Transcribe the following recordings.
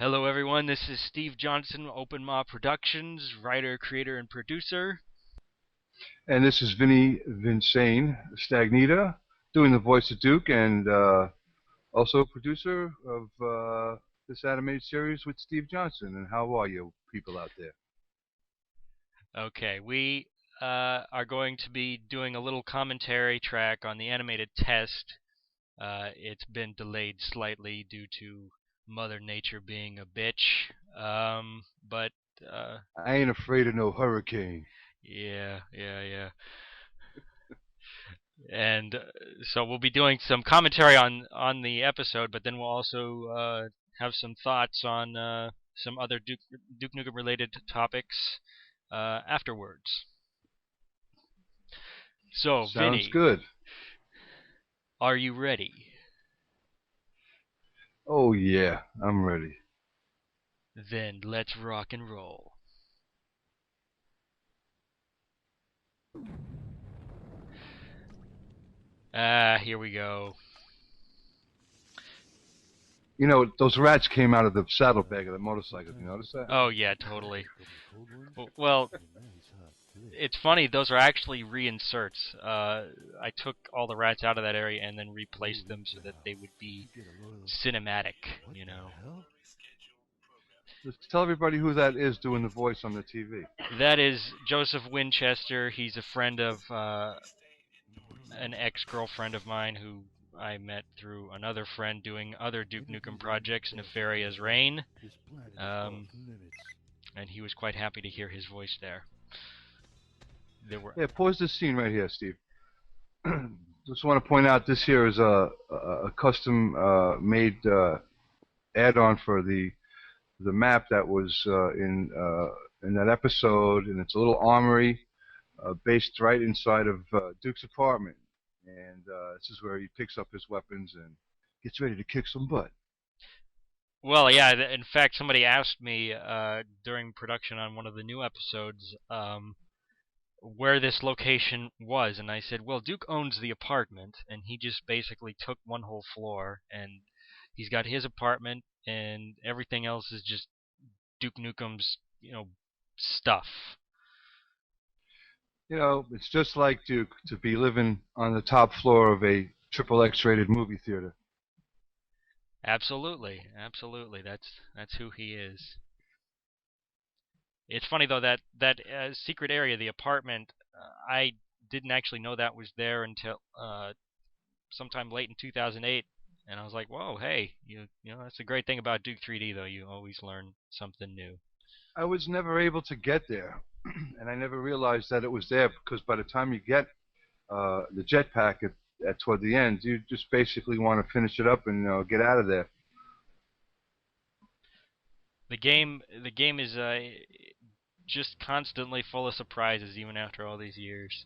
Hello, everyone. This is Steve Johnson, Open Maw Productions, writer, creator, and producer. And this is Vinny Vinsane Stagnita, doing the voice of Duke and also producer of this animated series with Steve Johnson. And how are you people out there? Okay, we are going to be doing a little commentary track on the animated test. It's been delayed slightly due to Mother Nature being a bitch. But I ain't afraid of no hurricane. yeah. And so we'll be doing some commentary on the episode, but then we'll also have some thoughts on some other Duke Nukem related topics afterwards. So, Sounds Vinny, good. are you ready? Oh yeah, I'm ready. Then let's rock and roll. Here we go. You know, those rats came out of the saddlebag of the motorcycle. You notice that? Oh yeah, totally. Well, it's funny. Those are actually reinserts. I took all the rats out of that area and then replaced them so that they would be cinematic. You know. Let's tell everybody who that is doing the voice on the TV. That is Joseph Winchester. He's a friend of an ex-girlfriend of mine who I met through another friend doing other Duke Nukem projects, Nefarious Reign, um, and he was quite happy to hear his voice there. There were Yeah, pause this scene right here, Steve. Just want to point out this here is a custom made add-on for the map that was in that episode, and it's a little armory based right inside of Duke's apartment, and this is where he picks up his weapons and gets ready to kick some butt. Well, yeah. In fact, somebody asked me during production on one of the new episodes where this location was, and I said, "Well, Duke owns the apartment, and he just basically took one whole floor, and he's got his apartment, and everything else is just Duke Nukem's, stuff." You know, it's just like Duke to be living on the top floor of a triple X rated movie theater. Absolutely. That's who he is. It's funny though that secret area, the apartment, I didn't actually know that was there until sometime late in 2008, and I was like, "Whoa, hey, that's a great thing about Duke 3D though. You always learn something new." I was never able to get there, and I never realized that it was there because by the time you get the jetpack at toward the end, you just basically want to finish it up and get out of there. The game is just constantly full of surprises, even after all these years.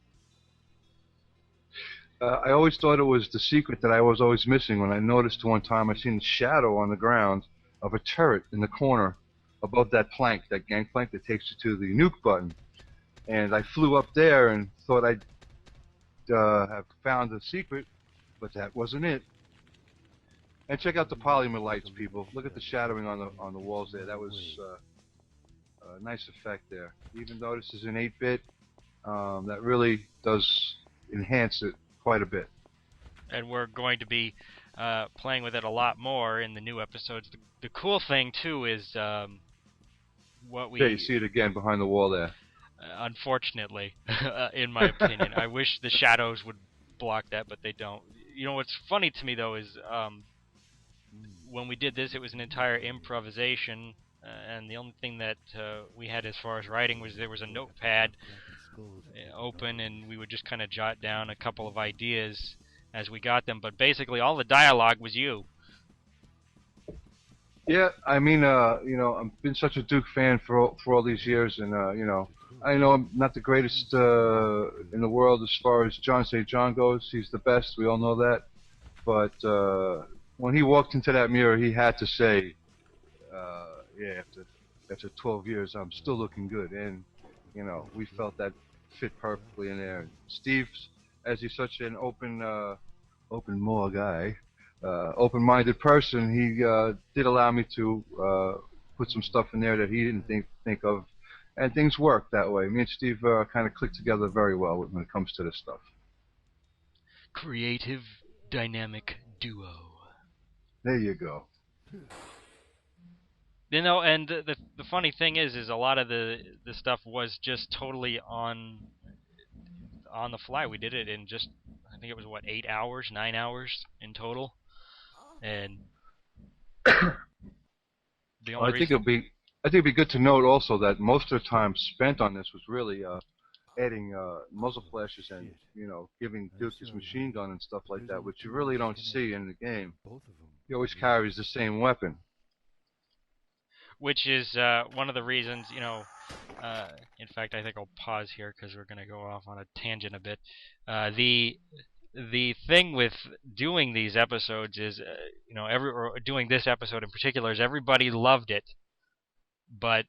I always thought it was the secret that I was always missing when I noticed one time I seen a shadow on the ground of a turret in the corner above that plank, that gangplank that takes you to the nuke button. And I flew up there and thought I'd have found the secret, but that wasn't it. And check out the polymer lights, people. Look at the shadowing on the walls there. That was a nice effect there. Even though this is an 8-bit, that really does enhance it quite a bit. And we're going to be playing with it a lot more in the new episodes. The cool thing too is what Yeah, you we see it again behind the wall there. unfortunately, in my opinion, I wish the shadows would block that, but they don't. What's funny to me though is when we did this, it was an entire improvisation, and the only thing that we had as far as writing was there was a notepad open, and we would just kind of jot down a couple of ideas as we got them. But basically, all the dialogue was you. Yeah, I mean, I've been such a Duke fan for all these years, and I know I'm not the greatest in the world as far as John St. John goes. He's the best. We all know that. But when he walked into that mirror, he had to say, "Yeah, after 12 years, I'm still looking good." And we felt that fit perfectly in there. Steve, as he's such an open more guy, open-minded person, he did allow me to put some stuff in there that he didn't think of, and things worked that way. Me and Steve kind of clicked together very well when it comes to this stuff. Creative dynamic duo. There you go. And the funny thing is a lot of the stuff was just totally on the fly. We did it in just, I think it was what, 8 hours, 9 hours in total, and the only I think it'd reason. be I think it'd be good to note also that most of the time spent on this was really adding muzzle flashes and giving Duke his machine gun and stuff like that, which you really don't see in the game. He always carries the same weapon. Which is one of the reasons, in fact, I think I'll pause here because we're going to go off on a tangent a bit. The thing with doing these episodes is, or doing this episode in particular, is everybody loved it, but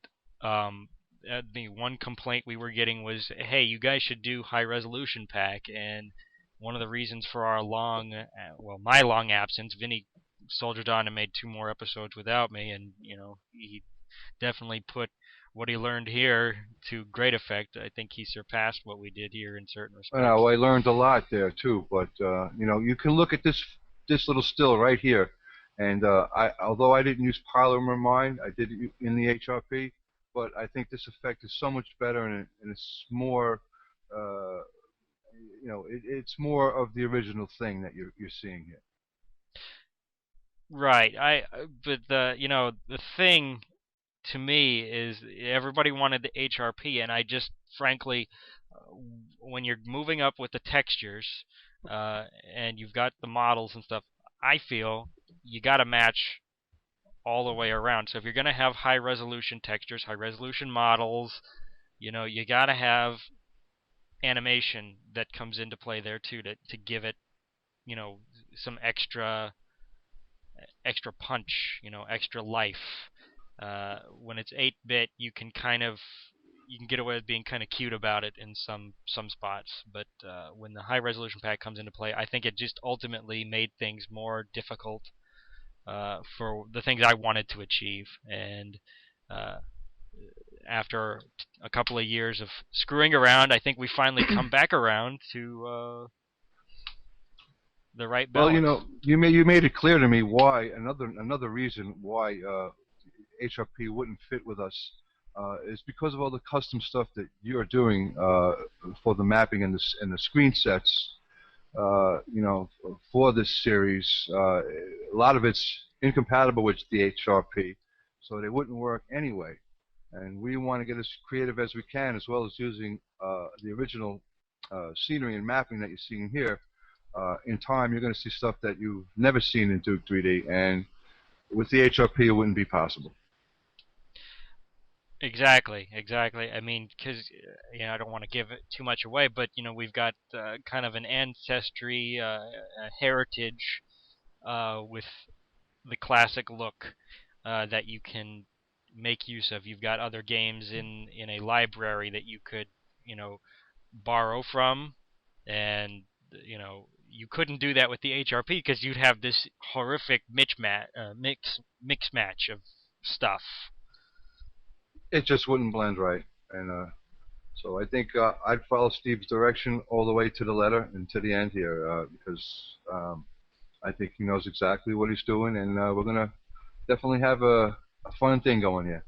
the one complaint we were getting was, hey, you guys should do high resolution pack. And one of the reasons for our my long absence, Vinny soldiered on and made 2 more episodes without me, and he definitely put what he learned here to great effect. I think he surpassed what we did here in certain respects. I learned a lot there too, but you can look at this little still right here, and although I didn't use Polymer Mine, I did it in the HRP, but I think this effect is so much better, and it's more, uh, it's more of the original thing that you're seeing here. Right. But the thing to me is everybody wanted the HRP, and I just frankly, when you're moving up with the textures, and you've got the models and stuff, I feel you got to match all the way around. So if you're going to have high resolution textures, high resolution models, you got to have animation that comes into play there too, to give it, some extra punch, extra life. When it's 8-bit, you can get away with being kind of cute about it in some spots, but when the high resolution pack comes into play, I think it just ultimately made things more difficult for the things I wanted to achieve. And uh, after a couple of years of screwing around, I think we finally come back around to the right Well, balance. you made it clear to me why another reason why HRP wouldn't fit with us is because of all the custom stuff that you're doing for the mapping and the screen sets. For this series, a lot of it's incompatible with the HRP, so they wouldn't work anyway. And we want to get as creative as we can, as well as using the original scenery and mapping that you're seeing here. In time, you're going to see stuff that you've never seen in Duke 3D, and with the HRP, it wouldn't be possible. Exactly, exactly. I mean, because I don't want to give it too much away, but we've got kind of an ancestry, a heritage with the classic look that you can make use of. You've got other games in a library that you could borrow from, and you couldn't do that with the HRP because you'd have this horrific mix match of stuff. It just wouldn't blend right, and so I think I'd follow Steve's direction all the way to the letter and to the end here because I think he knows exactly what he's doing, and we're gonna definitely have a fun thing going here.